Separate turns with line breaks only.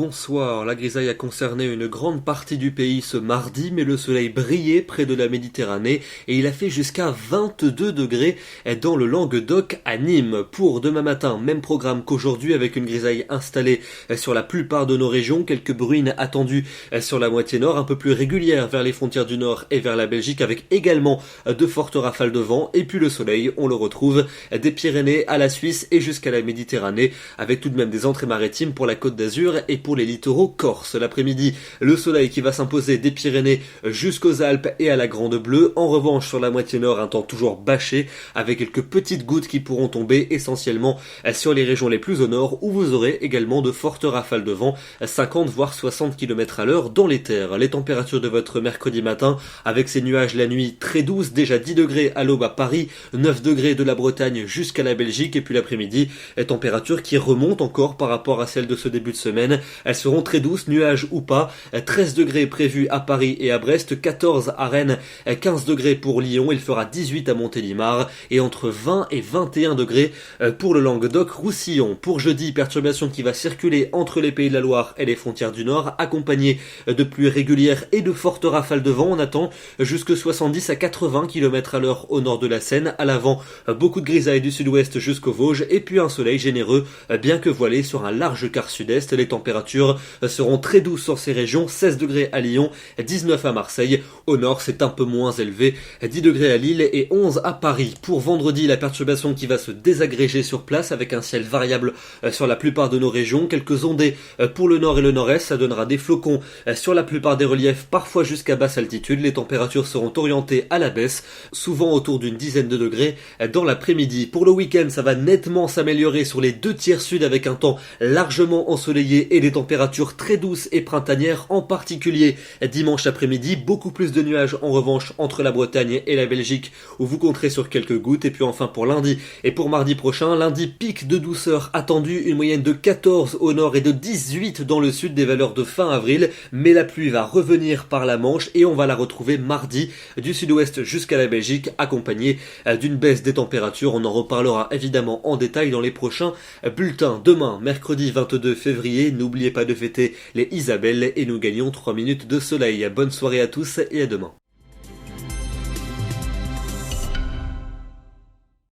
Bonsoir, la grisaille a concerné une grande partie du pays ce mardi, mais le soleil brillait près de la Méditerranée et il a fait jusqu'à 22 degrés dans le Languedoc à Nîmes. Pour demain matin, même programme qu'aujourd'hui avec une grisaille installée sur la plupart de nos régions, quelques bruines attendues sur la moitié nord, un peu plus régulières vers les frontières du nord et vers la Belgique avec également de fortes rafales de vent et puis le soleil, on le retrouve des Pyrénées à la Suisse et jusqu'à la Méditerranée avec tout de même des entrées maritimes pour la Côte d'Azur et pour les littoraux corses. L'après-midi, le soleil qui va s'imposer des Pyrénées jusqu'aux Alpes et à la Grande Bleue. En revanche, sur la moitié nord, un temps toujours bâché avec quelques petites gouttes qui pourront tomber essentiellement sur les régions les plus au nord où vous aurez également de fortes rafales de vent, 50 voire 60 km à l'heure dans les terres. Les températures de votre mercredi matin avec ces nuages la nuit très douces, déjà 10 degrés à l'aube à Paris, 9 degrés de la Bretagne jusqu'à la Belgique et puis l'après-midi, température qui remonte encore par rapport à celle de ce début de semaine. Elles seront très douces, nuages ou pas. 13 degrés prévus à Paris et à Brest, 14 à Rennes, 15 degrés pour Lyon, il fera 18 à Montélimar et entre 20 et 21 degrés pour le Languedoc-Roussillon. Pour jeudi, perturbation qui va circuler entre les Pays de la Loire et les frontières du Nord, accompagnée de pluies régulières et de fortes rafales de vent. On attend jusque 70 à 80 km à l'heure au nord de la Seine. À l'avant, beaucoup de grisailles du sud-ouest jusqu'aux Vosges et puis un soleil généreux, bien que voilé sur un large quart sud-est. Les températures seront très douces sur ces régions, 16 degrés à Lyon, 19 à Marseille. Au nord, c'est un peu moins élevé, 10 degrés à Lille et 11 à Paris. Pour vendredi, la perturbation qui va se désagréger sur place avec un ciel variable sur la plupart de nos régions. Quelques ondées pour le nord et le nord-est, ça donnera des flocons sur la plupart des reliefs, parfois jusqu'à basse altitude. Les températures seront orientées à la baisse, souvent autour d'une dizaine de degrés dans l'après-midi. Pour le week-end, ça va nettement s'améliorer sur les deux tiers sud avec un temps largement ensoleillé et des températures très douces et printanières, en particulier dimanche après-midi. Beaucoup plus de nuages en revanche entre la Bretagne et la Belgique où vous compterez sur quelques gouttes. Et puis enfin pour lundi et pour mardi prochain, lundi pic de douceur attendu, une moyenne de 14 au nord et de 18 dans le sud, des valeurs de fin avril, mais la pluie va revenir par la Manche et on va la retrouver mardi du sud-ouest jusqu'à la Belgique, accompagnée d'une baisse des températures. On en reparlera évidemment en détail dans les prochains bulletins. Demain, mercredi 22 février, n'oubliez pas de fêter les Isabelles et nous gagnons 3 minutes de soleil. Bonne soirée à tous et à demain.